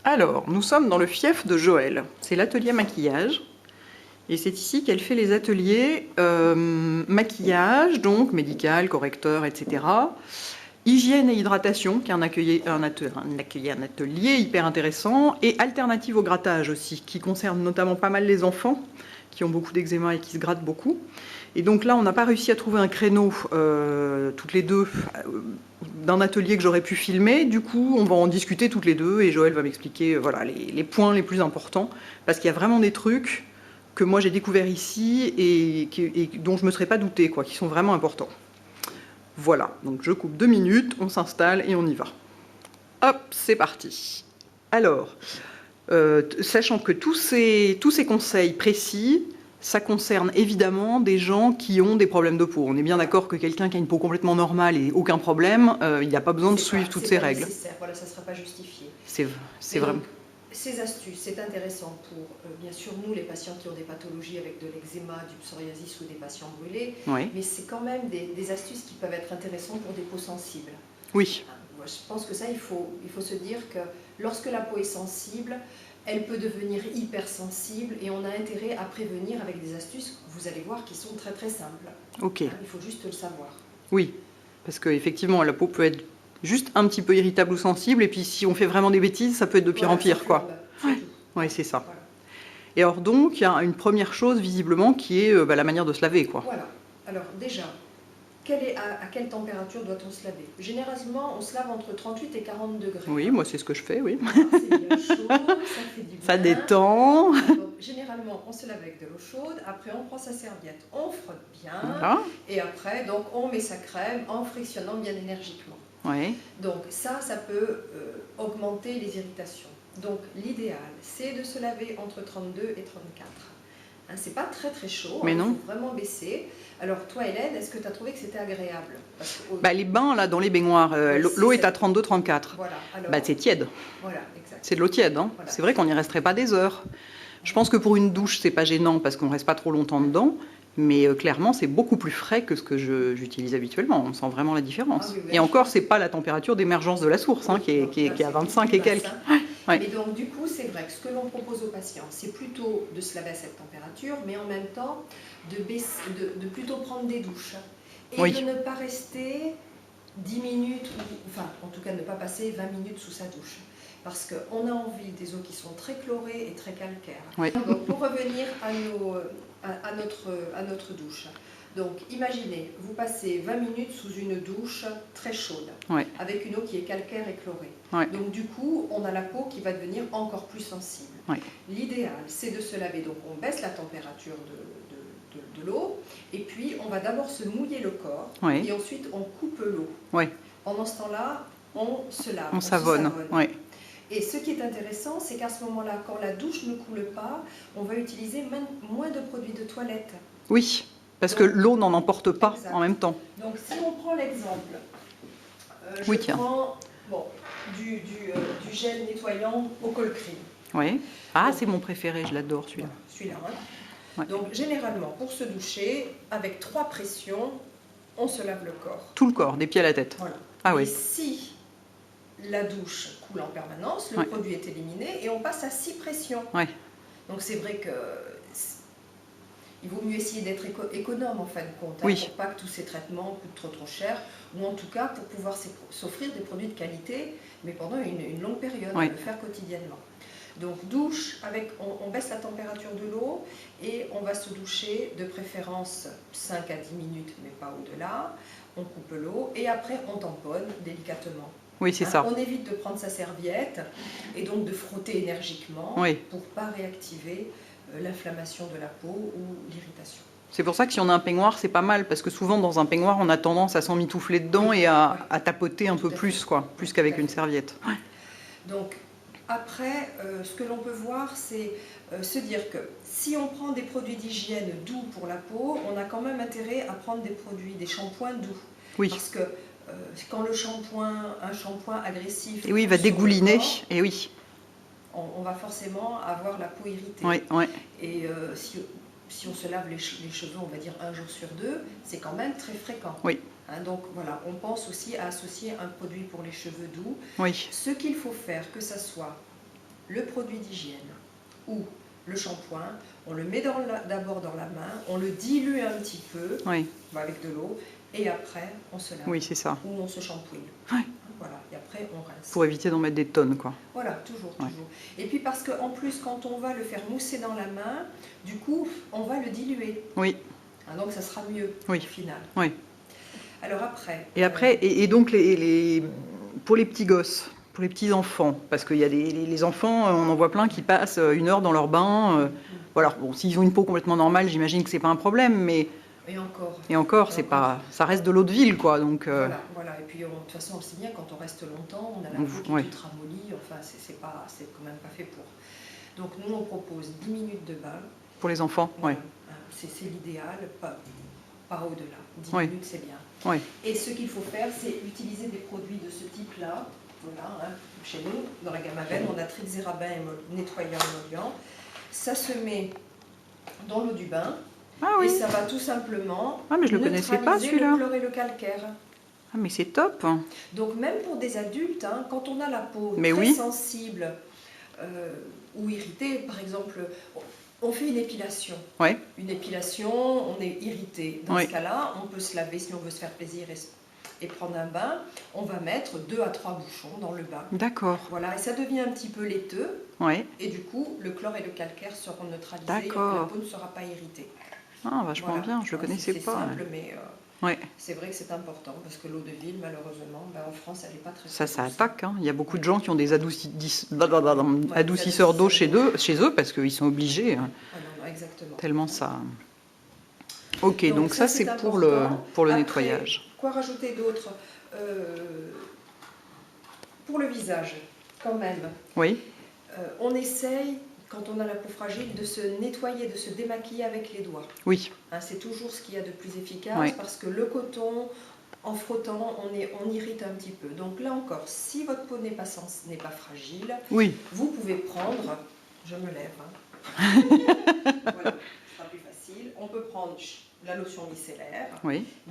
Alors, nous sommes dans le fief de Joëlle. C'est l'atelier maquillage. Et c'est ici qu'elle fait les ateliers maquillage, donc médical, correcteur, etc. Hygiène et hydratation, qui est un atelier hyper intéressant. Et alternative au grattage aussi, qui concerne notamment pas mal les enfants, qui ont beaucoup d'eczéma et qui se grattent beaucoup. Et donc là, on n'a pas réussi à trouver un créneau, toutes les deux, d'un atelier que j'aurais pu filmer. Du coup, on va en discuter toutes les deux et Joëlle va m'expliquer voilà, les points les plus importants. Parce qu'il y a vraiment des trucs que moi j'ai découverts ici et dont je ne me serais pas douté, quoi, qui sont vraiment importants. Voilà, donc je coupe 2 minutes, on s'installe et on y va. Hop, c'est parti. Alors, sachant que tous ces conseils précis, ça concerne évidemment des gens qui ont des problèmes de peau. On est bien d'accord que quelqu'un qui a une peau complètement normale et aucun problème, il n'a pas besoin de suivre toutes ces règles. Voilà, ça ne sera pas justifié. C'est vraiment... Ces astuces, c'est intéressant pour, bien sûr, nous, les patients qui ont des pathologies avec de l'eczéma, du psoriasis ou des patients brûlés, oui. Mais c'est quand même des astuces qui peuvent être intéressantes pour des peaux sensibles. Oui. Moi, je pense que ça, il faut se dire que lorsque la peau est sensible, elle peut devenir hypersensible et on a intérêt à prévenir avec des astuces, vous allez voir, qui sont très très simples. Ok. Il faut juste le savoir. Oui, parce qu'effectivement, la peau peut être juste un petit peu irritable ou sensible, et puis si on fait vraiment des bêtises, ça peut être de pire en pire, quoi. Oui, c'est ça. Voilà. Et alors donc, il y a une première chose, visiblement, qui est la manière de se laver, quoi. Voilà. Alors déjà, à quelle température doit-on se laver? Généralement, on se lave entre 38 et 40 degrés. Oui, moi c'est ce que je fais, oui. C'est bien chaud, ça fait du bien. Ça détend. Donc, généralement, on se lave avec de l'eau chaude, après on prend sa serviette, on frotte bien, voilà. Et après, donc, on met sa crème en frictionnant bien énergiquement. Oui. Donc ça peut augmenter les irritations. Donc l'idéal, c'est de se laver entre 32 et 34. Hein, c'est pas très très chaud, mais non. Il faut vraiment baisser. Alors toi Hélène, est-ce que tu as trouvé que c'était agréable? Parce que, les bains, là, dans les baignoires, l'eau est à 32-34. Voilà. C'est tiède. Voilà, exact. C'est de l'eau tiède. Hein. Voilà. C'est vrai qu'on n'y resterait pas des heures. Je pense que pour une douche, c'est pas gênant parce qu'on reste pas trop longtemps dedans. Mais clairement, c'est beaucoup plus frais que ce que j'utilise habituellement. On sent vraiment la différence. Ah, oui, et encore, c'est pas la température d'émergence de la source, hein, qui est à 25 et quelques. Ouais. Et donc, du coup, c'est vrai que ce que l'on propose aux patients, c'est plutôt de se laver à cette température, mais en même temps, de plutôt prendre des douches. Et oui. De ne pas rester 10 minutes, enfin, en tout cas, ne pas passer 20 minutes sous sa douche. Parce qu'on a envie des eaux qui sont très chlorées et très calcaires. Oui. Donc, pour revenir à notre douche. Donc, imaginez, vous passez 20 minutes sous une douche très chaude, oui. Avec une eau qui est calcaire et chlorée. Oui. Donc, du coup, on a la peau qui va devenir encore plus sensible. Oui. L'idéal, c'est de se laver. Donc, on baisse la température de l'eau, et puis on va d'abord se mouiller le corps, oui. Et ensuite on coupe l'eau. Oui. Pendant ce temps-là, on se lave. On savonne. Oui. Et ce qui est intéressant, c'est qu'à ce moment-là, quand la douche ne coule pas, on va utiliser moins de produits de toilette. Oui, parce que l'eau n'en emporte pas exact. En même temps. Donc si on prend l'exemple, oui, je prends du gel nettoyant au colcrine. Oui. Ah, c'est mon préféré, je l'adore celui-là. Voilà, celui-là, hein. Ouais. Donc généralement, pour se doucher, avec 3 pressions, on se lave le corps. Tout le corps, des pieds à la tête. Voilà. Ah, et oui. Si la douche coule en permanence, le produit est éliminé et on passe à 6 pressions. Ouais. Donc c'est vrai que il vaut mieux essayer d'être économe en fin de compte, oui. Pour pas que tous ces traitements coûtent trop cher, ou en tout cas pour pouvoir s'offrir des produits de qualité, mais pendant une longue période, le faire quotidiennement. Donc douche, on baisse la température de l'eau et on va se doucher de préférence 5 à 10 minutes, mais pas au-delà. On coupe l'eau et après on tamponne délicatement. Oui, c'est ça. On évite de prendre sa serviette et donc de frotter énergiquement pour ne pas réactiver l'inflammation de la peau ou l'irritation. C'est pour ça que si on a un peignoir, c'est pas mal, parce que souvent dans un peignoir, on a tendance à s'emmitoufler dedans et à tapoter un peu plus, plus qu'avec une serviette. Ouais. Donc après, ce que l'on peut voir, c'est se dire que si on prend des produits d'hygiène doux pour la peau, on a quand même intérêt à prendre des shampoings doux. Oui. Parce que quand un shampoing agressif... Et oui, il va dégouliner, corps, et oui. On va forcément avoir la peau irritée. Oui, oui. Et si on se lave les cheveux, on va dire 1 jour sur 2, c'est quand même très fréquent. Oui. Donc voilà, on pense aussi à associer un produit pour les cheveux doux. Oui. Ce qu'il faut faire, que ça soit le produit d'hygiène ou le shampoing, on le met d'abord dans la main, on le dilue un petit peu avec de l'eau et après on se lave. Oui, c'est ça. Ou on se shampooine. Ouais. Voilà, et après on rince. Pour éviter d'en mettre des tonnes, quoi. Voilà, toujours. Et puis parce qu'en plus, quand on va le faire mousser dans la main, du coup, on va le diluer. Oui. Donc ça sera mieux au final. Oui. Alors après... Et donc pour les petits gosses, pour les petits enfants, parce qu'il y a les enfants, on en voit plein qui passent 1 heure dans leur bain. Voilà, bon, s'ils ont une peau complètement normale, j'imagine que c'est pas un problème, mais... Et encore, c'est pas, ça reste de l'eau de ville, quoi. Donc, voilà. Et puis, de toute façon, on sait bien, quand on reste longtemps, on a la peau qui est toute ramollie. Enfin, c'est quand même pas fait pour. Donc, nous, on propose 10 minutes de bain. Pour les enfants, C'est l'idéal, pas au-delà. 10 minutes, c'est bien. Et ce qu'il faut faire, c'est utiliser des produits de ce type-là. Voilà, chez nous, dans la gamme Aven, on a Trixérabin nettoyant émollient. Ça se met dans l'eau du bain. Et ça va tout simplement mais je le connaissais pas, celui-là. Le chlore et le calcaire. Ah, mais c'est top. Donc même pour des adultes, quand on a la peau très sensible ou irritée, par exemple, on fait une épilation. Une épilation, on est irrité. Dans ce cas-là, on peut se laver si on veut se faire plaisir et prendre un bain. On va mettre 2 à 3 bouchons dans le bain. D'accord. Voilà, et ça devient un petit peu laiteux. Et du coup, le chlore et le calcaire seront neutralisés et la peau ne sera pas irritée. Ah, vachement bien, je ne le connaissais pas. C'est simple, mais c'est vrai que c'est important, parce que l'eau de ville, malheureusement, en France, elle n'est pas très... Ça attaque, Il y a beaucoup de gens qui ont des adoucisseurs d'eau chez eux, parce qu'ils sont obligés. Exactement. Tellement ça... Ok, donc ça c'est pour le nettoyage. Quoi rajouter d'autre pour le visage, quand même. On essaye... Quand on a la peau fragile, de se nettoyer, de se démaquiller avec les doigts. C'est toujours ce qu'il y a de plus efficace parce que le coton, en frottant, on irrite un petit peu. Donc là encore, si votre peau n'est pas fragile, vous pouvez prendre, je me lève, voilà, ce sera plus facile. On peut prendre la lotion micellaire,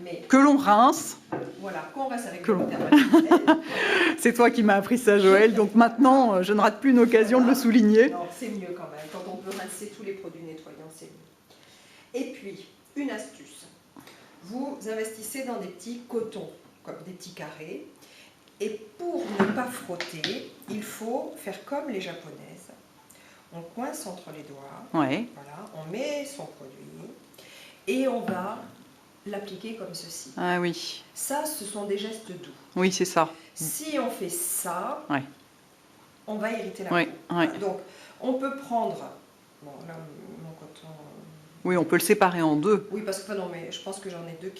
mais que l'on rince. Voilà, qu'on rince avec le terre. C'est toi qui m'as appris ça, Joël, donc maintenant je ne rate plus une occasion de le souligner. Non, c'est mieux quand même, quand on peut rincer tous les produits nettoyants, c'est mieux. Et puis, une astuce, vous investissez dans des petits cotons, comme des petits carrés, et pour ne pas frotter, il faut faire comme les japonaises. On coince entre les doigts, voilà, on met son produit, et on va l'appliquer comme ceci. Ah oui. Ça, ce sont des gestes doux. Oui, c'est ça. Si on fait ça, on va irriter la peau. Donc, on peut prendre... Bon, là, mon coton... Oui, on peut le séparer en deux. Oui, parce que non, mais je pense que j'en ai 2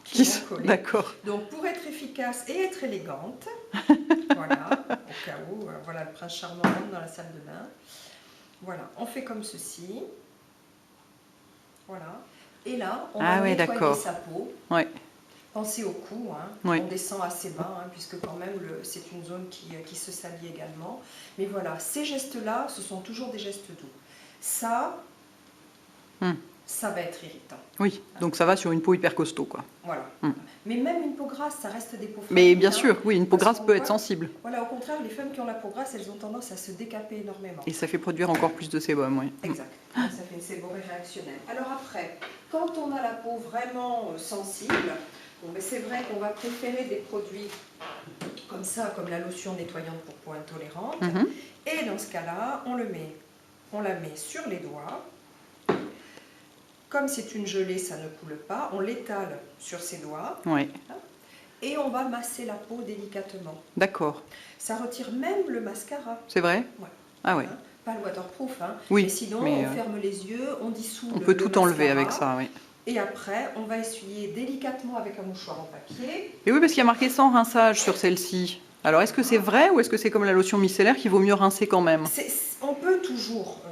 qui sont collés. D'accord. Donc, pour être efficace et être élégante, voilà, au cas où, voilà, le prince charmant rentre dans la salle de bain. Voilà, on fait comme ceci. Voilà. Et là, on va nettoyer sa peau. Pensez au cou, on descend assez bas, puisque quand même c'est une zone qui se salit également. Mais voilà, ces gestes-là, ce sont toujours des gestes doux. Ça, ça va être irritant. Oui, donc ça va sur une peau hyper costaud, quoi. Voilà. Mais même une peau grasse, ça reste des peaux fragiles. Mais bien sûr, oui, une peau grasse peut être sensible. Voilà, au contraire, les femmes qui ont la peau grasse, elles ont tendance à se décaper énormément. Et ça fait produire encore plus de sébum, oui. Exact. Ça fait une séborrhée réactionnelle. Alors après, quand on a la peau vraiment sensible, c'est vrai qu'on va préférer des produits comme ça, comme la lotion nettoyante pour peau intolérante. Et dans ce cas-là, on la met sur les doigts. Comme c'est une gelée, ça ne coule pas. On l'étale sur ses doigts. Et on va masser la peau délicatement. D'accord. Ça retire même le mascara. C'est vrai? Ah ouais. Pas le waterproof, Oui, mais sinon on ferme les yeux, on dissout on peut tout enlever avec ça, Et après, on va essuyer délicatement avec un mouchoir en papier. Et oui, parce qu'il y a marqué sans rinçage sur celle-ci. Alors, est-ce que c'est vrai ou est-ce que c'est comme la lotion micellaire qu'il vaut mieux rincer quand même? On peut toujours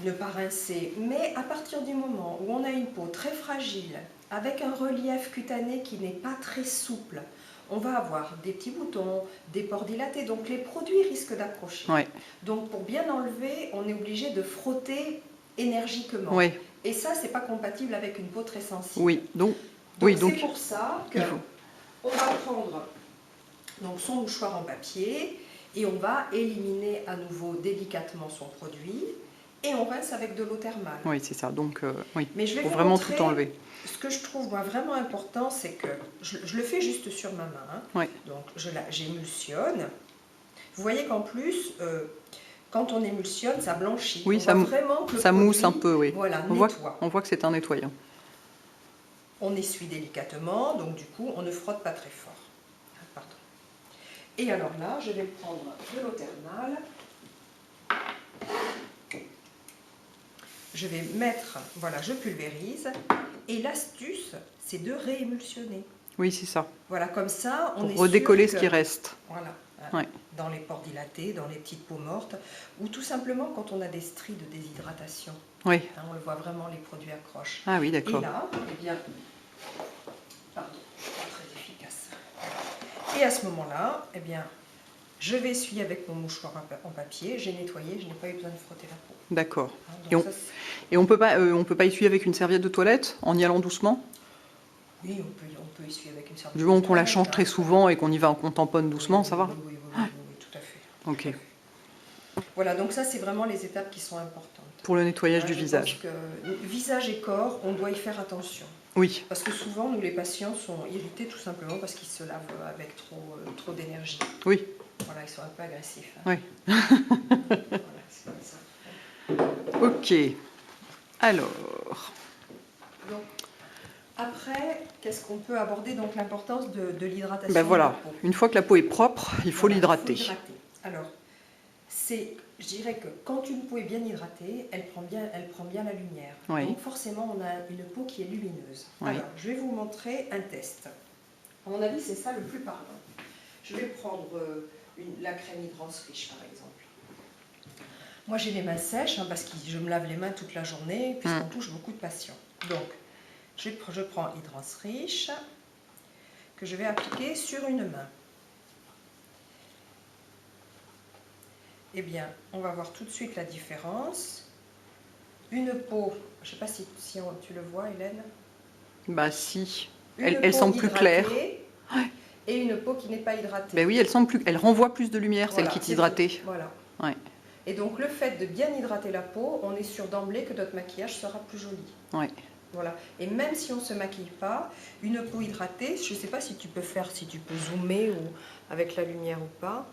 ne pas rincer, mais à partir du moment où on a une peau très fragile, avec un relief cutané qui n'est pas très souple, on va avoir des petits boutons, des pores dilatés, donc les produits risquent d'accrocher. Donc pour bien enlever, on est obligé de frotter énergiquement. Et ça, c'est pas compatible avec une peau très sensible. Donc c'est pour ça qu'on va prendre son mouchoir en papier Et on va éliminer à nouveau délicatement son produit et on rince avec de l'eau thermale. Oui, c'est ça. Donc, oui, mais je vais faut vous vraiment montrer, tout enlever. Ce que je trouve moi, vraiment important, c'est que je le fais juste sur ma main. Hein. Oui. Donc, j'émulsionne. Vous voyez qu'en plus, quand on émulsionne, ça blanchit. Oui, on voit vraiment que le ça mousse un produit, peu, oui. Voilà, on nettoie. voit que c'est un nettoyant. On essuie délicatement, donc du coup, on ne frotte pas très fort. Pardon. Et alors là, je vais prendre de l'eau thermale. Je vais mettre, voilà, je pulvérise. Et l'astuce, c'est de réémulsionner. Oui, c'est ça. Voilà, comme ça, on est sûr redécoller que, ce qui reste. Voilà, hein, Ouais. dans les pores dilatés, dans les petites peaux mortes, ou tout simplement quand on a des stries de déshydratation. Oui. Hein, on le voit vraiment, les produits accrochent. Ah oui, d'accord. Et là, eh bien, pardon, je suis pas très efficace. Et à ce moment-là, eh bien, je vais essuyer avec mon mouchoir en papier, j'ai nettoyé, je n'ai pas eu besoin de frotter la peau. D'accord. Hein, et on peut pas essuyer avec une serviette de toilette en y allant doucement? Oui, on peut essuyer avec une serviette. Du moment qu'on la change très souvent et qu'on y va, qu'on tamponne doucement, ça va? Oui, tout à fait. Ok. Tout à fait. Voilà, donc ça, c'est vraiment les étapes qui sont importantes. Pour le nettoyage du visage. Je pense que visage et corps, on doit y faire attention. Oui. Parce que souvent, nous, les patients sont irrités tout simplement parce qu'ils se lavent avec trop d'énergie. Oui. Voilà, ils sont un peu agressifs. Hein. Oui. Voilà, c'est comme ça. Ok. Alors. Donc, après, qu'est-ce qu'on peut aborder? Donc, l'importance de l'hydratation Ben voilà. de la peau. Une fois que la peau est propre, il faut l'hydrater. Alors, je dirais que quand une peau est bien hydratée, elle prend bien la lumière. Oui. Donc forcément, on a une peau qui est lumineuse. Oui. Alors, je vais vous montrer un test. À mon avis, c'est ça le plus parlant. Je vais prendre la crème Hydrance Riche, par exemple. Moi, j'ai les mains sèches, hein, parce que je me lave les mains toute la journée, puisqu'on touche beaucoup de patients. Donc, je prends Hydrance Riche, que je vais appliquer sur une main. Eh bien, on va voir tout de suite la différence. Une peau, je ne sais pas si tu le vois, Hélène. Bah si. Elle semble plus claire. Et une peau qui n'est pas hydratée. Ben oui, elle renvoie plus de lumière, voilà, celle qui est hydratée. Voilà. Ouais. Et donc, le fait de bien hydrater la peau, on est sûr d'emblée que notre maquillage sera plus joli. Ouais. Voilà. Et même si on ne se maquille pas, une peau hydratée, je ne sais pas si tu peux zoomer ou avec la lumière ou pas.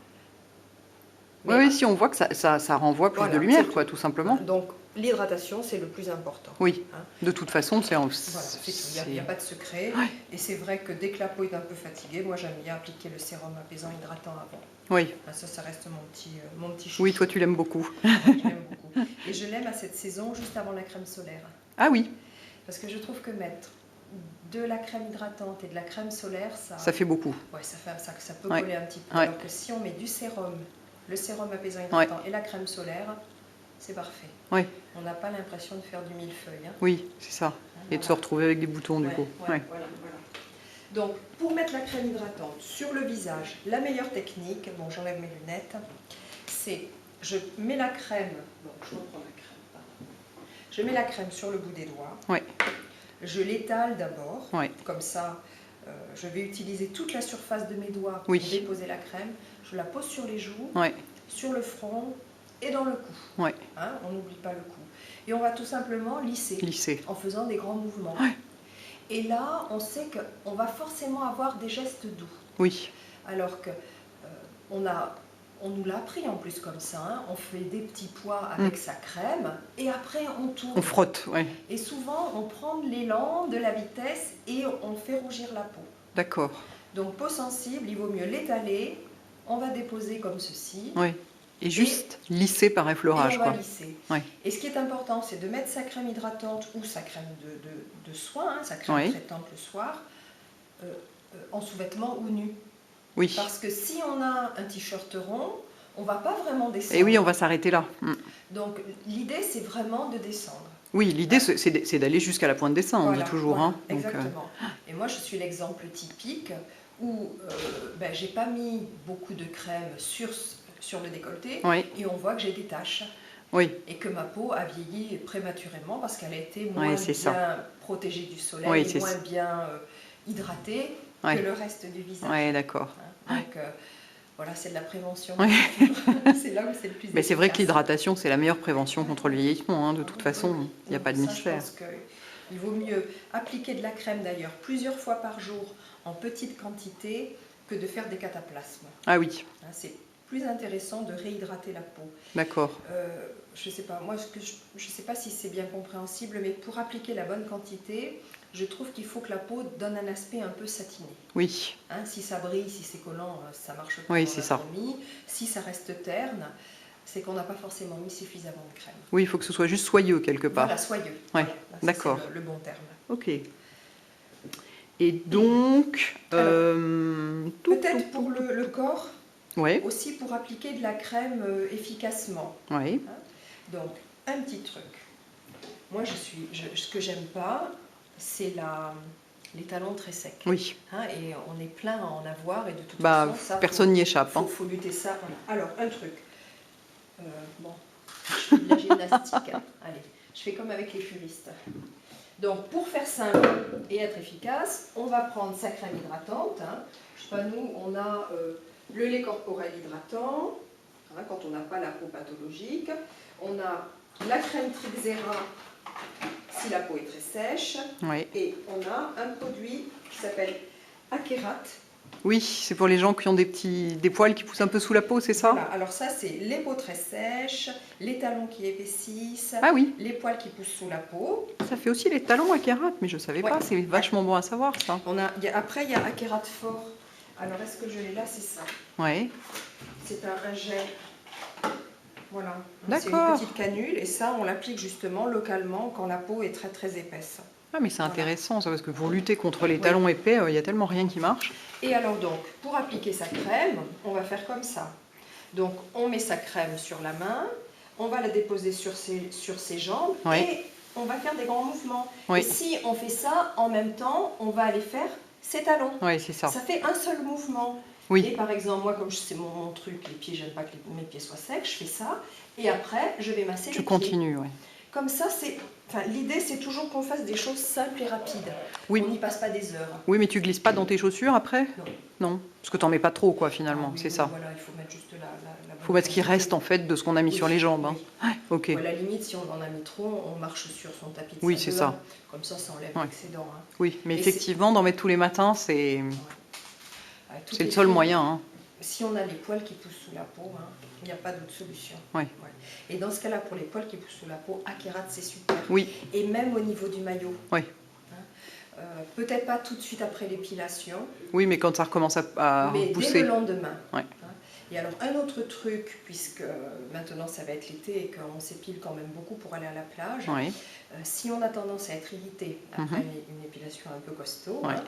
Oui, si on voit que ça renvoie plus de lumière, quoi, tout simplement. Donc, l'hydratation, c'est le plus important. Oui, hein. De toute façon, c'est voilà, c'est tout. Il n'y a pas de secret. Ouais. Et c'est vrai que dès que la peau est un peu fatiguée, moi, j'aime bien appliquer le sérum apaisant hydratant avant. Oui. Ça reste mon petit chouchou. Oui, toi, tu l'aimes beaucoup. Je l'aime beaucoup. Et je l'aime à cette saison, juste avant la crème solaire. Ah oui. Parce que je trouve que mettre de la crème hydratante et de la crème solaire, ça fait beaucoup. Ouais, ça peut coller un petit peu. Ouais. Alors que si on met du sérum, le sérum apaisant hydratant et la crème solaire, c'est parfait. Oui. On n'a pas l'impression de faire du millefeuille. Hein. Oui, c'est ça. Et de se retrouver avec des boutons, du coup. Voilà. Donc, pour mettre la crème hydratante sur le visage, la meilleure technique, bon, j'enlève mes lunettes, c'est je mets la crème, bon, je reprends la crème, pardon. Je mets la crème sur le bout des doigts. Oui. Je l'étale d'abord, oui. Comme ça, je vais utiliser toute la surface de mes doigts pour déposer la crème. Je la pose sur les joues, sur le front et dans le cou. Oui. Hein, on n'oublie pas le cou. Et on va tout simplement lisser. En faisant des grands mouvements. Oui. Et là, on sait qu'on va forcément avoir des gestes doux. Oui. Alors que on nous l'a appris en plus comme ça. Hein. On fait des petits pois avec sa crème et après on tourne. On frotte, oui. Et souvent, on prend de l'élan, de la vitesse et on fait rougir la peau. D'accord. Donc, peau sensible, il vaut mieux l'étaler. On va déposer comme ceci. Oui. Et juste lisser par effleurage. Et on va lisser. Oui. Et ce qui est important, c'est de mettre sa crème hydratante ou sa crème de soin, hein, sa crème traitante le soir, en sous-vêtements ou nu. Oui. Parce que si on a un t-shirt rond, on ne va pas vraiment descendre. Et oui, on va s'arrêter là. Donc, l'idée, c'est vraiment de descendre. Oui, l'idée, c'est d'aller jusqu'à la pointe des seins, on dit toujours. Voilà, hein. Exactement. Et moi, je suis l'exemple typique où je n'ai pas mis beaucoup de crème sur le décolleté et on voit que j'ai des taches. Oui. Et que ma peau a vieilli prématurément parce qu'elle a été moins bien protégée du soleil, moins bien hydratée que le reste du visage. Oui, d'accord. Donc, Voilà, c'est de la prévention. Ouais. C'est là où c'est le plus Mais c'est vrai que efficace. l'hydratation, c'est la meilleure prévention contre le vieillissement. Hein. De toute façon, il n'y a pas de Ça, mystère. je pense qu'il vaut mieux appliquer de la crème d'ailleurs plusieurs fois par jour en petite quantité que de faire des cataplasmes. Ah oui, Hein, c'est plus intéressant de réhydrater la peau. d'accord. Je sais pas, moi je sais pas si c'est bien compréhensible, mais pour appliquer la bonne quantité, je trouve qu'il faut que la peau donne un aspect un peu satiné. Oui, Hein, si ça brille, si c'est collant, ça marche pas. Oui, dans c'est ça. l'anatomie. Si ça reste terne, c'est qu'on n'a pas forcément mis suffisamment de crème. oui, il faut que ce soit juste soyeux quelque part. Voilà, soyeux. Ouais, Voilà, ça, d'accord. c'est le bon terme. Ok. Et donc, Peut-être pour le corps, Ouais, aussi pour appliquer de la crème efficacement. ouais. Donc, un petit truc. Moi, ce que j'aime pas, c'est les talons très secs. Oui. Hein, et on est plein à en avoir, et de toute Bah, façon, ça, personne n'y échappe. faut, Hein. faut lutter ça. Voilà. Alors, un truc. Bon, je fais de la gymnastique. Hein. Allez, je fais comme avec les furistes. Donc, pour faire simple et être efficace, on va prendre sa crème hydratante. Hein. Je sais pas, nous, on a le lait corporel hydratant, hein, quand on n'a pas la peau pathologique. On a la crème Trixera si la peau est très sèche. Ouais. Et on a un produit qui s'appelle Akerat. Oui, c'est pour les gens qui ont des poils qui poussent un peu sous la peau, c'est ça? Voilà, alors ça c'est les peaux très sèches, les talons qui épaississent, Ah oui, les poils qui poussent sous la peau. ça fait aussi les talons à kérat, mais je savais Ouais. pas, c'est vachement bon à savoir ça. Après il y a Akerat Fort. Alors est-ce que je l'ai là? C'est ça. Ouais, C'est un gel. Voilà. C'est une d'accord. petite canule et ça on l'applique justement localement quand la peau est très très épaisse. Ah mais c'est Voilà. intéressant ça, parce que pour lutter contre les Oui. talons épais, il y a tellement rien qui marche. Et alors donc, pour appliquer sa crème, on va faire comme ça. Donc on met sa crème sur la main, on va la déposer sur ses jambes Oui. et on va faire des grands mouvements. Oui. Et si on fait ça en même temps, on va aller faire ses talons. Oui, c'est ça. Ça fait un seul mouvement. Oui. Et par exemple, moi comme c'est mon truc, les pieds, j'aime pas que mes pieds soient secs, je fais ça. Et après, je vais masser les Tu pieds. continues, ouais. Comme ça, l'idée c'est toujours qu'on fasse des choses simples et rapides. Oui. On n'y passe pas des heures. Oui, mais tu glisses pas dans tes chaussures après? Non. Non, parce que t'en mets pas trop, quoi, finalement, Ah oui, c'est oui, ça. Voilà, il faut mettre juste la bonne Faut mettre ce qui quantité. reste, en fait, de ce qu'on a mis Oui, sur les jambes. Hein. oui. Ouais, ok. Ou à la limite, si on en a mis trop, on marche sur son tapis de Oui, salle c'est de ça. bain. Comme ça enlève Ouais. l'excédent. Hein. Oui, mais Et effectivement, d'en mettre tous les matins, c'est Toutes le les seul filles, moyen. Hein. Si on a les poils qui poussent sous la peau, hein, il n'y a pas d'autre solution. Ouais. Ouais. Et dans ce cas-là, pour les poils qui poussent sous la peau, Akerat, c'est super. Oui, Et même au niveau du maillot. Oui. Hein. Peut-être pas tout de suite après l'épilation, oui, mais quand ça recommence à mais dès pousser. le lendemain. Ouais. Hein. Et alors, un autre truc, puisque maintenant ça va être l'été et qu'on s'épile quand même beaucoup pour aller à la plage, Oui. si on a tendance à être irrité après une épilation un peu costaud, Ouais. hein,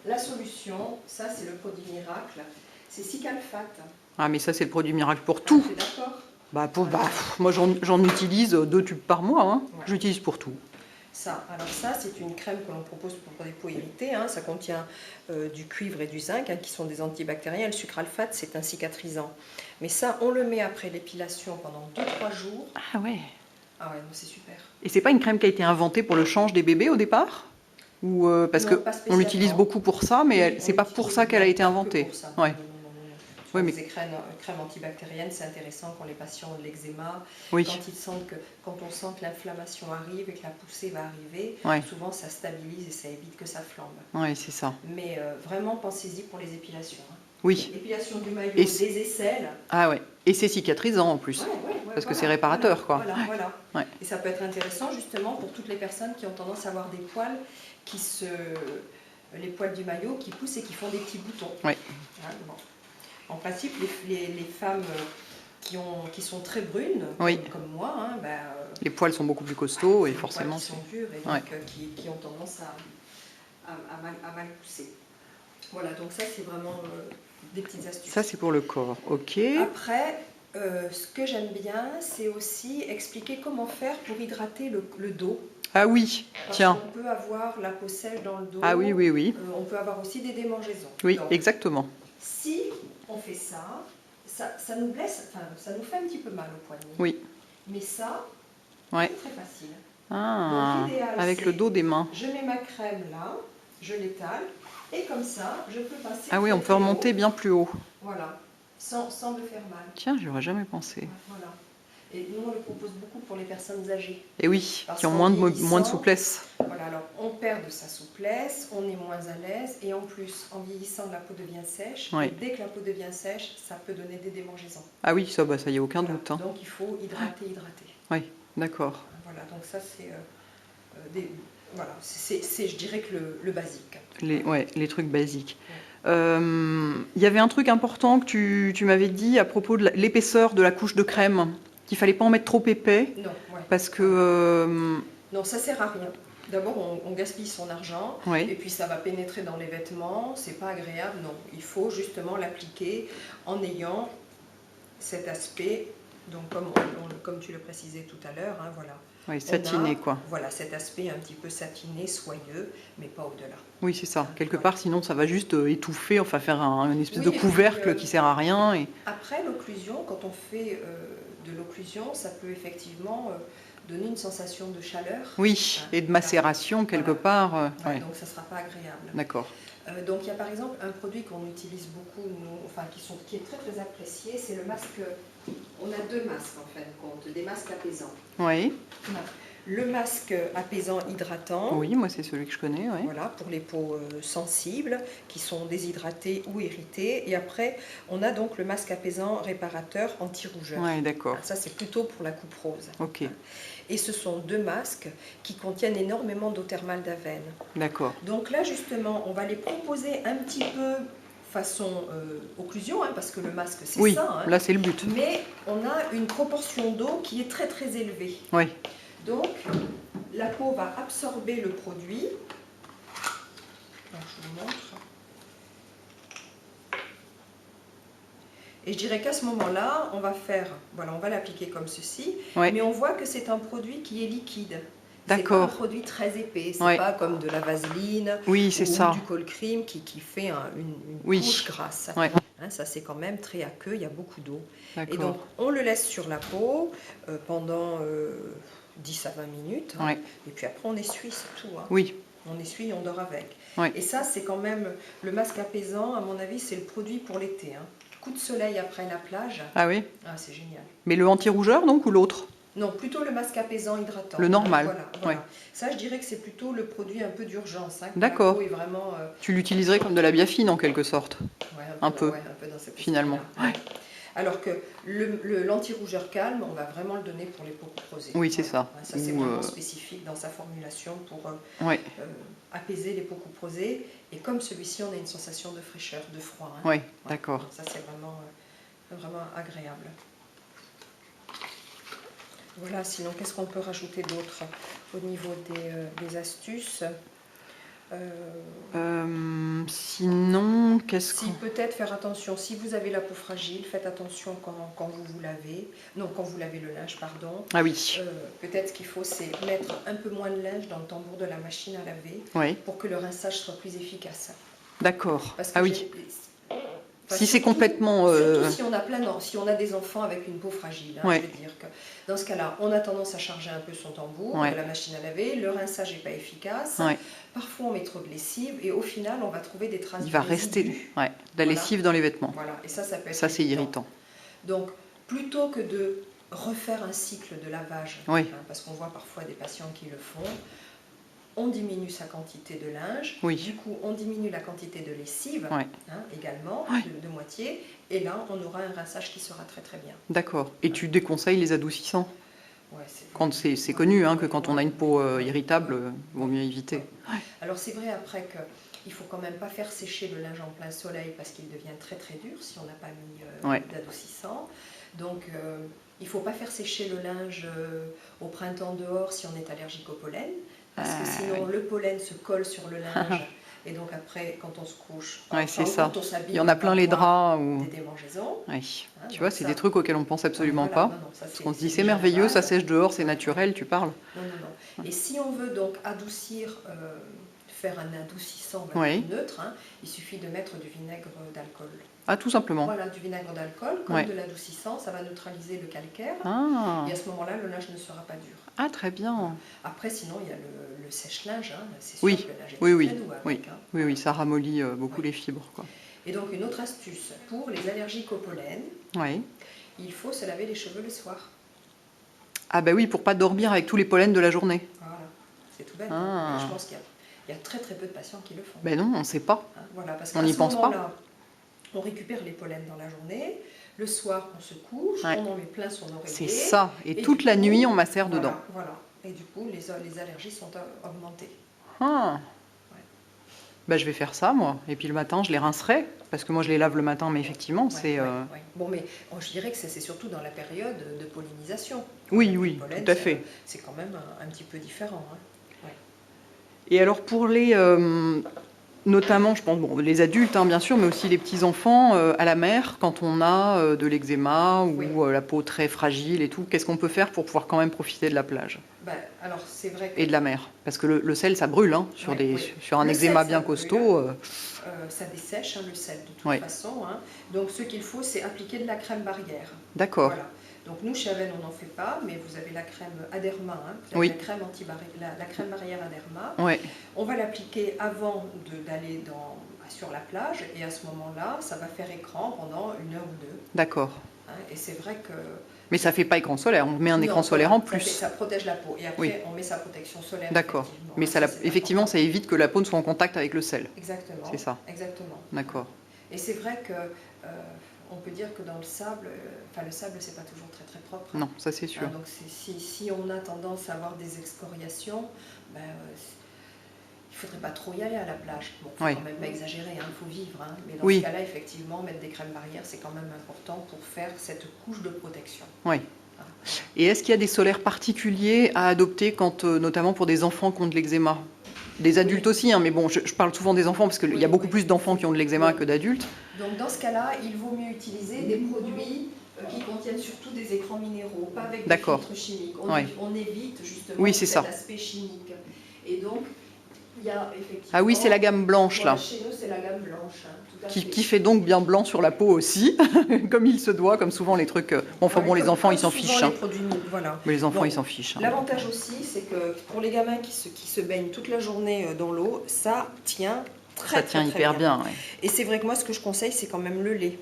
la solution, ça c'est le produit miracle, c'est Cicalfate. Ah, mais ça, c'est le produit miracle pour tout. Tu es d'accord? Moi, j'en utilise 2 tubes par mois. Hein. Ouais. J'utilise pour tout. Alors ça, c'est une crème que l'on propose pour des peaux irritées. Hein. Ça contient du cuivre et du zinc, hein, qui sont des antibactériens. Le sucralfate, c'est un cicatrisant. Mais ça, on le met après l'épilation pendant 2-3 jours. Ah ouais. Ah ouais, c'est super. Et c'est pas une crème qui a été inventée pour le change des bébés au départ? Ou parce Non, que pas on spécialement. l'utilise beaucoup pour ça, mais Oui, c'est on pas pour l'utilise ça qu'elle a été pas que inventée. pour ça. Ouais. Non. Oui, mais- Les crèmes antibactériennes, c'est intéressant quand les patients ont de l'eczéma, Oui. quand on sent que l'inflammation arrive et que la poussée va arriver, Ouais. souvent ça stabilise et ça évite que ça flambe. Ouais, c'est ça. Mais vraiment, pensez-y pour les épilations. Hein. Oui. Épilation du maillot, Et des aisselles. Ah ouais. Et c'est cicatrisant en plus. Ouais, Parce que voilà, c'est réparateur, quoi. Voilà. Ouais. Et ça peut être intéressant justement pour toutes les personnes qui ont tendance à avoir des poils les poils du maillot qui poussent et qui font des petits boutons. Ouais. Hein, bon. En principe, les femmes qui sont très brunes, Oui. comme moi, hein, Les poils sont beaucoup plus costauds et les poils forcément. qui sont durs et Ouais. donc, qui ont tendance à mal pousser. Voilà, donc ça c'est vraiment des petites astuces. Ça, c'est pour le corps. Ok. Après, ce que j'aime bien, c'est aussi expliquer comment faire pour hydrater le dos. Ah oui. Parce Tiens. qu'on peut avoir la peau sèche dans le dos. Ah oui, oui, oui. On peut avoir aussi des démangeaisons. Oui, Donc, exactement. si on fait ça nous blesse, enfin, ça nous fait un petit peu mal au poignet. Oui. Mais ça, Ouais. c'est très facile. Ah, Donc, l'idéal, avec c'est- le dos des mains. Je mets ma crème là, je l'étale, et comme ça, je peux passer. Ah oui, on peut remonter bien plus haut. Voilà. sans me faire mal. Tiens, j'y aurais jamais pensé. Voilà. Et nous, on le propose beaucoup pour les personnes âgées. Et oui, Parce qui ont qu'en moins de vieillissant, souplesse. Voilà, alors on perd de sa souplesse, on est moins à l'aise, et en plus, en vieillissant, la peau devient sèche. Ouais. Et dès que la peau devient sèche, ça peut donner des démangeaisons. Ah oui, ça, ça y a aucun Voilà. doute. Hein. Donc il faut hydrater. Oui, d'accord. Voilà, donc ça c'est voilà, c'est je dirais que le basique. Les trucs basiques. Il y avait un truc important que tu m'avais dit à propos de l'épaisseur de la couche de crème, qu'il fallait pas en mettre trop épais. Non, parce que... non, ça sert à rien. D'abord, on gaspille son argent, et puis ça va pénétrer dans les vêtements, c'est pas agréable, non. Il faut justement l'appliquer en ayant cet aspect, donc comme tu le précisais tout à l'heure, hein, voilà. Oui, satiné, quoi. Voilà, cet aspect un petit peu satiné, soyeux, mais pas au-delà. Oui, c'est ça. Quelque part, sinon, ça va juste étouffer, enfin faire une espèce de couvercle qui sert à rien. Et... Après, l'occlusion, quand on fait de l'occlusion, ça peut effectivement donner une sensation de chaleur. Oui, et de macération, quelque part. Donc, ça ne sera pas agréable. D'accord. Donc, il y a par exemple un produit qu'on utilise beaucoup, qui est très très apprécié, c'est le masque. On a deux masques en fin de compte, des masques apaisants. Oui. Le masque apaisant hydratant. Oui, moi c'est celui que je connais. Oui. Voilà, pour les peaux sensibles, qui sont déshydratées ou irritées. Et après, on a donc le masque apaisant réparateur anti-rougeur. Oui, d'accord. Ça, c'est plutôt pour la coupe rose. Ok. Et ce sont deux masques qui contiennent énormément d'eau thermale d'Avène. D'accord. Donc là, justement, on va les proposer un petit peu façon occlusion, hein, parce que le masque, c'est oui, ça. Hein. Là, c'est le but. Mais on a une proportion d'eau qui est très très élevée. Oui. Donc, la peau va absorber le produit. Alors, je vous montre. Et je dirais qu'à ce moment-là, on va faire, voilà, on va l'appliquer comme ceci, mais on voit que c'est un produit qui est liquide. C'est pas un produit très épais, c'est pas comme de la vaseline ou du col cream qui fait une couche grasse. Hein, ça c'est quand même très aqueux, il y a beaucoup d'eau. Et donc on le laisse sur la peau pendant 10 à 20 minutes, hein, et puis après on essuie, c'est tout. Hein. Oui. On essuie et on dort avec. Et ça c'est quand même, le masque apaisant, à mon avis, c'est le produit pour l'été. Hein. Coup de soleil après la plage. Ah oui. Ah, c'est génial. Mais le anti-rougeur donc ou l'autre? Non, plutôt le masque apaisant hydratant. Le normal. Voilà. Ouais. Ça, je dirais que c'est plutôt le produit un peu d'urgence. Hein, d'accord. Vraiment, tu l'utiliserais comme de la biafine en quelque sorte. Ouais, un peu dans cette finalement. Ouais. Alors que l'anti-rougeur calme, on va vraiment le donner pour les peaux couperosées. Oui, c'est ça. Ça, c'est vraiment spécifique dans sa formulation pour apaiser les peaux couperosées. Et comme celui-ci, on a une sensation de fraîcheur, de froid. Hein. Oui, d'accord. Donc ça, c'est vraiment agréable. Voilà, sinon, qu'est-ce qu'on peut rajouter d'autre au niveau des astuces? Sinon, qu'est-ce que... peut-être faire attention, si vous avez la peau fragile, faites attention quand vous lavez. Non, quand vous lavez le linge, pardon. Ah oui. Peut-être ce qu'il faut, c'est mettre un peu moins de linge dans le tambour de la machine à laver pour que le rinçage soit plus efficace. D'accord. Ah oui. Si c'est complètement... Surtout si on a des enfants avec une peau fragile, hein, je veux dire que dans ce cas-là, on a tendance à charger un peu son tambour de la machine à laver, le rinçage n'est pas efficace, parfois on met trop de lessive et au final on va trouver des traces de résidus. Il va rester de la lessive dans les vêtements. Voilà, et ça peut être ça c'est irritant. Donc plutôt que de refaire un cycle de lavage, parce qu'on voit parfois des patients qui le font, on diminue sa quantité de linge, du coup on diminue la quantité de lessive également, de moitié, et là on aura un rinçage qui sera très très bien. D'accord. Et tu déconseilles les adoucissants? Quand c'est connu que quand on a une peau irritable, il vaut mieux éviter. Alors c'est vrai après qu'il ne faut quand même pas faire sécher le linge en plein soleil parce qu'il devient très très dur si on n'a pas mis d'adoucissant. Donc il ne faut pas faire sécher le linge au printemps dehors si on est allergique au pollen. Parce que sinon, le pollen se colle sur le linge. Et donc après, quand on se couche, c'est ça. Il y en a plein les draps. Des démangeaisons. Tu vois, c'est des trucs auxquels on pense absolument pas. Parce qu'on se dit, c'est merveilleux, ça sèche dehors, c'est naturel, tu parles. Non. Et si on veut donc adoucir, faire un adoucissant neutre, il suffit de mettre du vinaigre d'alcool. Ah, tout simplement. Voilà, du vinaigre d'alcool, comme de l'adoucissant, ça va neutraliser le calcaire. Et à ce moment-là, le linge ne sera pas dur. Ah, très bien. Après, sinon, il y a le sèche-linge. C'est sûr que le linge est très doux avec, oui, ça ramollit beaucoup les fibres. Quoi. Et donc une autre astuce, pour les allergiques au pollen, Oui. il faut se laver les cheveux le soir. Ah bah oui, pour pas dormir avec tous les pollens de la journée. Voilà, c'est tout bête. Ah. Mais je pense qu'il y a très très peu de patients qui le font. Ben non, on ne sait pas. Hein, voilà, parce On qu'à n'y ce pense pas. moment-là, on récupère les pollens dans la journée. Le soir, on se couche, Ouais. on en met plein son oreiller. C'est ça. Et toute du la coup, nuit, on macère voilà, dedans. Voilà. Et du coup, les allergies sont augmentées. Ah. Ouais. Ben, je vais faire ça, moi. Et puis le matin, je les rincerai. Parce que moi, je les lave le matin, mais effectivement, c'est... Ouais. Bon, mais je dirais que c'est surtout dans la période de pollinisation. Oui, oui, pollen, tout à fait. C'est quand même un petit peu différent. Hein. Ouais. Et alors, pour les... notamment, je pense, bon, les adultes, hein, bien sûr, mais aussi les petits-enfants, à la mer, quand on a de l'eczéma ou la peau très fragile et tout, qu'est-ce qu'on peut faire pour pouvoir quand même profiter de la plage alors, c'est vrai que... et de la mer? Parce que le sel, ça brûle, hein, sur un eczéma bien costaud. Ça dessèche, hein, le sel, de toute façon. Hein. Donc, ce qu'il faut, c'est appliquer de la crème barrière. D'accord. Voilà. Donc, nous, chez Aven, on n'en fait pas, mais vous avez la crème Aderma, hein, la crème la crème barrière Aderma. Ouais. On va l'appliquer avant d'aller sur la plage, et à ce moment-là, ça va faire écran pendant 1 heure ou 2. D'accord. Hein, et c'est vrai que... Mais ça ne fait pas écran solaire, on met un écran solaire en plus. Ça protège la peau, et après, on met sa protection solaire. D'accord. Mais effectivement, ça évite que la peau ne soit en contact avec le sel. Exactement. C'est ça. Exactement. D'accord. Et c'est vrai que... on peut dire que dans le sable, le sable, c'est pas toujours très très propre. Non, ça c'est sûr. Donc si on a tendance à avoir des excoriations, il ne faudrait pas trop y aller à la plage. Bon, il ne faut quand même pas exagérer, il faut vivre. Hein. Mais dans ce cas-là, effectivement, mettre des crèmes barrières, c'est quand même important pour faire cette couche de protection. Oui. Et est-ce qu'il y a des solaires particuliers à adopter, notamment pour des enfants qui ont de l'eczéma? Des adultes aussi, hein, mais bon, je parle souvent des enfants parce qu'il y a beaucoup plus d'enfants qui ont de l'eczéma que d'adultes. Donc dans ce cas-là, il vaut mieux utiliser des produits qui contiennent surtout des écrans minéraux, pas avec des filtres chimiques. On évite justement cet aspect chimique. Et donc, il y a effectivement... Ah oui, c'est la gamme blanche là. Chez nous, c'est la gamme blanche. Hein, qui fait donc bien blanc sur la peau aussi, comme il se doit, comme souvent les trucs... Bon, les enfants, ils s'en fichent. Hein. Voilà. Mais les enfants, ils s'en fichent. Hein. L'avantage aussi, c'est que pour les gamins qui se baignent toute la journée dans l'eau, ça tient très hyper bien. Ouais. Et c'est vrai que moi, ce que je conseille, c'est quand même le lait.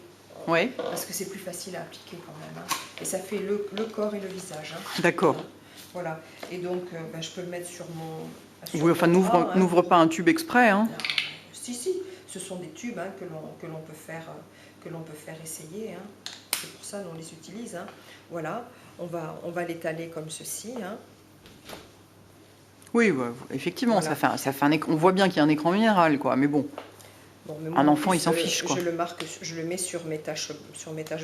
Oui. Parce que c'est plus facile à appliquer quand même. Hein. Et ça fait le corps et le visage. Hein. D'accord. Voilà. Et donc, je peux le mettre sur mon... Oui, enfin, n'ouvre pas un tube exprès. Hein. Si, ce sont des tubes hein, que l'on peut faire essayer. Hein. C'est pour ça qu'on les utilise. Hein. Voilà, on va l'étaler comme ceci. Hein. Oui, effectivement, voilà. ça fait un écran. On voit bien qu'il y a un écran minéral, quoi. Mais bon, mais moi, un enfant, il s'en fiche, quoi. Je le mets sur mes taches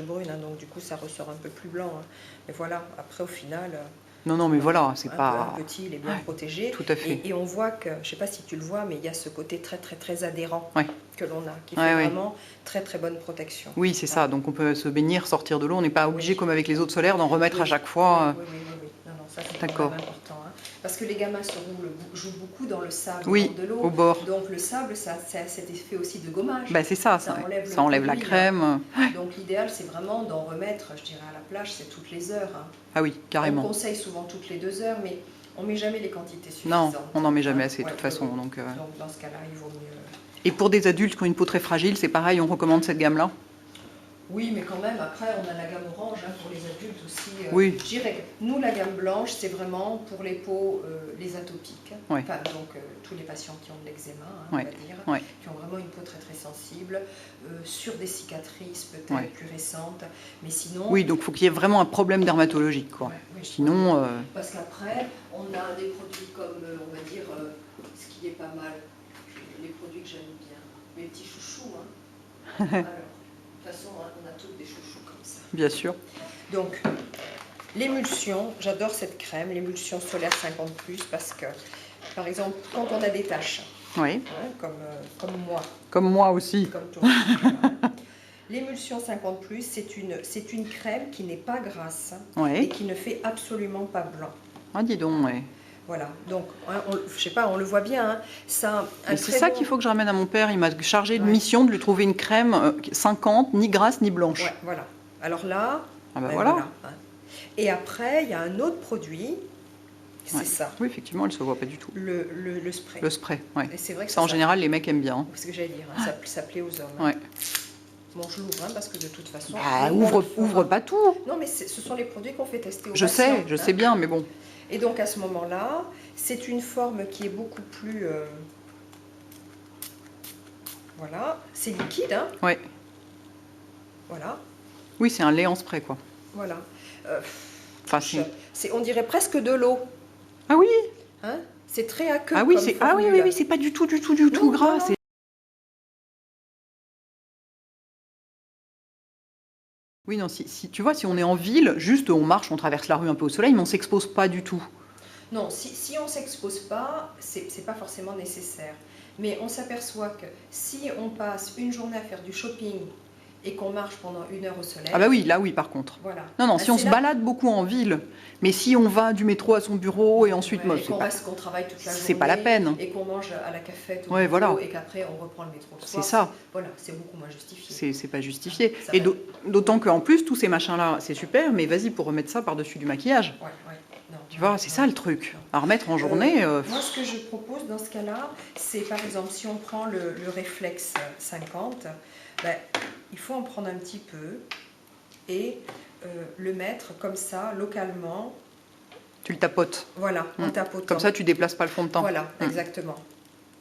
brunes, hein, donc du coup, ça ressort un peu plus blanc. Hein. Mais voilà, après, au final... Non, mais voilà, c'est pas... Un petit, il est bien protégé. Tout à fait. Et on voit que, je ne sais pas si tu le vois, mais il y a ce côté très, très, très adhérent que l'on a, qui fait vraiment très, très bonne protection. Oui, c'est ça. Donc on peut se baigner, sortir de l'eau. On n'est pas obligé, comme avec les autres solaires, d'en remettre à chaque fois. Oui. Non, ça, c'est vraiment important. Hein. Parce que les gamins jouent beaucoup dans le sable, de l'eau. Au bord. Donc le sable, ça a cet effet aussi de gommage. C'est ça enlève la crème. Donc l'idéal, c'est vraiment d'en remettre, je dirais, à la plage, c'est toutes les heures. Hein. Ah oui, carrément. On conseille souvent toutes les 2 heures, mais on ne met jamais les quantités suffisantes. Non, on n'en met jamais assez, de toute façon. Donc dans ce cas-là, il vaut mieux... Et pour des adultes qui ont une peau très fragile, c'est pareil, on recommande cette gamme-là? Oui, mais quand même, après, on a la gamme orange hein, pour les adultes aussi. Oui. Je dirais, nous, la gamme blanche, c'est vraiment pour les peaux, les atopiques. Oui. Enfin, donc, tous les patients qui ont de l'eczéma, hein, on va dire, qui ont vraiment une peau très, très sensible, sur des cicatrices peut-être plus récentes. Mais sinon... Oui, donc il faut qu'il y ait vraiment un problème dermatologique, quoi. Sinon... Parce qu'après, on a des produits comme, on va dire, ce qui est pas mal, les produits que j'aime bien, mes petits chouchous. Hein. Alors, de toute façon, on a tous des chouchous comme ça. Bien sûr. Donc, l'émulsion, j'adore cette crème, l'émulsion solaire 50+, parce que, par exemple, quand on a des taches, hein, comme moi. Comme moi aussi. Comme toi. L'émulsion 50+, c'est une crème qui n'est pas grasse et qui ne fait absolument pas blanc. Ah, dis donc, Voilà, donc, je sais pas, on le voit bien. Hein, c'est ça qu'il faut que je ramène à mon père. Il m'a chargé de mission de lui trouver une crème 50, ni grasse ni blanche. Ouais, voilà. Alors là, voilà. Hein. Et après, il y a un autre produit c'est ça. Oui, effectivement, elle ne se voit pas du tout. Le spray. Le spray, ouais. Et c'est vrai que ça, en général, les mecs aiment bien. C'est ce que j'allais dire, hein, ça plaît aux hommes. Ouais. Bon, je l'ouvre, hein, parce que de toute façon... Bah, ouvre pas tout. Non, mais ce sont les produits qu'on fait tester aux Je patients. Je sais bien, mais bon. Et donc, à ce moment-là, c'est une forme qui est beaucoup plus... Voilà, c'est liquide, hein. Ouais. Voilà. Oui, c'est un lait en spray, quoi. Voilà. Enfin, on dirait presque de l'eau. Ah oui. Hein, c'est très aqueux. Ah oui, oui, c'est pas du tout gras. Oui, non, si tu vois, si on est en ville, juste on marche, on traverse la rue un peu au soleil, mais on s'expose pas du tout. Non, si on ne s'expose pas, c'est pas forcément nécessaire. Mais on s'aperçoit que si on passe une journée à faire du shopping et qu'on marche pendant 1 heure au soleil... Ah bah oui, là oui, par contre. Voilà. Non, si on se balade beaucoup en ville, mais si on va du métro à son bureau et ensuite... Ouais, qu'on travaille toute la journée... C'est pas la peine. Et qu'on mange à la cafette ou voilà. et qu'après on reprend le métro le soir. C'est ça. Voilà, c'est beaucoup moins justifié. C'est pas justifié. Et d'autant qu'en plus, tous ces machins-là, c'est super, mais vas-y pour remettre ça par-dessus du maquillage. Ouais. Non, tu vois, c'est ça le truc. À remettre en journée... Moi, ce que je propose dans ce cas-là, c'est par exemple, si on prend le réflexe 50, ben, il faut en prendre un petit peu et le mettre comme ça, localement. Tu le tapotes. Voilà, en tapotant. Comme ça, tu déplaces pas le fond de teint. Voilà, exactement.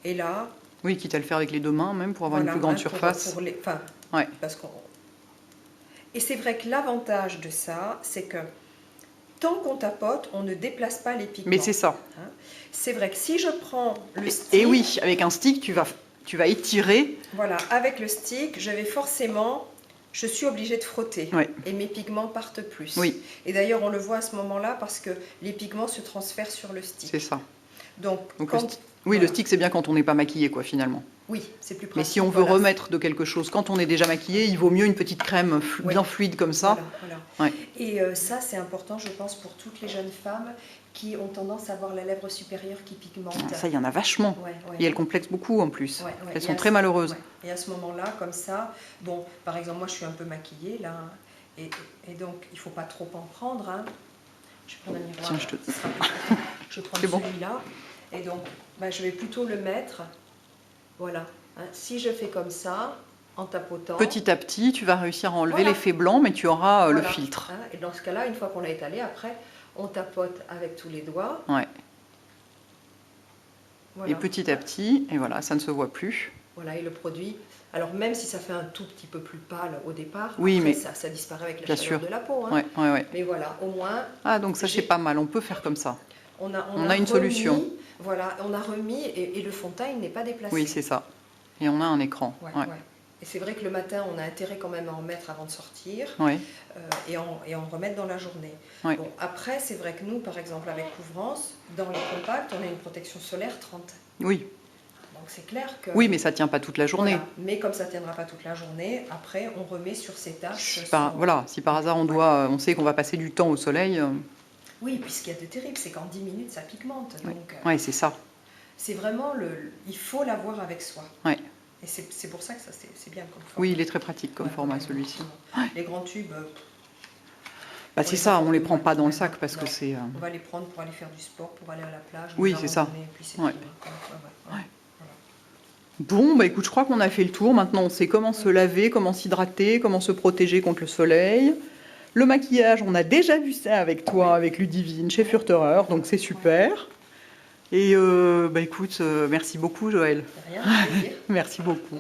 Et là... Oui, quitte à le faire avec les 2 mains même, pour avoir une plus grande surface. Parce qu'on... Et c'est vrai que l'avantage de ça, c'est que tant qu'on tapote, on ne déplace pas les pigments. Mais c'est ça. Hein, c'est vrai que si je prends le stick... Et oui, avec un stick, tu vas étirer. Voilà, avec le stick, je suis obligée de frotter. Ouais. Et mes pigments partent plus. Oui. Et d'ailleurs, on le voit à ce moment-là parce que les pigments se transfèrent sur le stick. C'est ça. Donc le stick, c'est bien quand on n'est pas maquillé, quoi, finalement. Oui, c'est plus pratique. Mais si on veut remettre de quelque chose quand on est déjà maquillé, il vaut mieux une petite crème bien fluide comme ça. Voilà. Ouais. Et ça, c'est important, je pense, pour toutes les jeunes femmes qui ont tendance à avoir la lèvre supérieure qui pigmente. Ça, il y en a vachement. Et elles complexent beaucoup en plus. Elles sont très malheureuses. Et à ce moment-là, comme ça, bon, par exemple, moi, je suis un peu maquillée, là, et donc, il ne faut pas trop en prendre. Hein. Je vais prendre un miroir. Tiens, je prends celui-là. Et donc, je vais plutôt le mettre, voilà. Hein. Si je fais comme ça, en tapotant... Petit à petit, tu vas réussir à enlever l'effet blanc, mais tu auras le filtre. Hein. Et dans ce cas-là, une fois qu'on l'a étalé, après, on tapote avec tous les doigts. Ouais. Voilà. Et petit à petit, et voilà, ça ne se voit plus. Voilà, et le produit... Alors, même si ça fait un tout petit peu plus pâle au départ, oui, après, mais ça disparaît avec la chaleur de la peau. Hein. Ouais. Mais voilà, au moins... Ah, donc ça, c'est pas mal, on peut faire comme ça. On a une solution. Voilà, on a remis, et le fond de teint, il n'est pas déplacé. Oui, c'est ça. Et on a un écran. Ouais. Et c'est vrai que le matin, on a intérêt quand même à en mettre avant de sortir, et en remettre dans la journée. Ouais. Bon, après, c'est vrai que nous, par exemple, avec Couvrance, dans les compacts, on a une protection solaire 30. Oui. Donc c'est clair que... Oui, mais ça ne tient pas toute la journée. Voilà. Mais comme ça ne tiendra pas toute la journée, après, on remet sur ces taches... Voilà, si par hasard on sait qu'on va passer du temps au soleil... Oui, puis ce qu'il y a de terrible, c'est qu'en 10 minutes, ça pigmente. Oui, c'est ça. C'est vraiment il faut l'avoir avec soi. Ouais. Et c'est pour ça que ça c'est bien comme format. Oui, il est très pratique comme format, celui-ci. Les grands tubes... c'est ça, on ne les prend pas dans le sac parce que c'est... On va les prendre pour aller faire du sport, pour aller à la plage. Oui, c'est ça. Voilà. Bon, écoute, je crois qu'on a fait le tour. Maintenant, on sait comment se laver, comment s'hydrater, comment se protéger contre le soleil. Le maquillage, on a déjà vu ça avec toi, avec Ludivine, chez Furterer, donc c'est super. Et écoute, merci beaucoup Joël. Rien, merci beaucoup.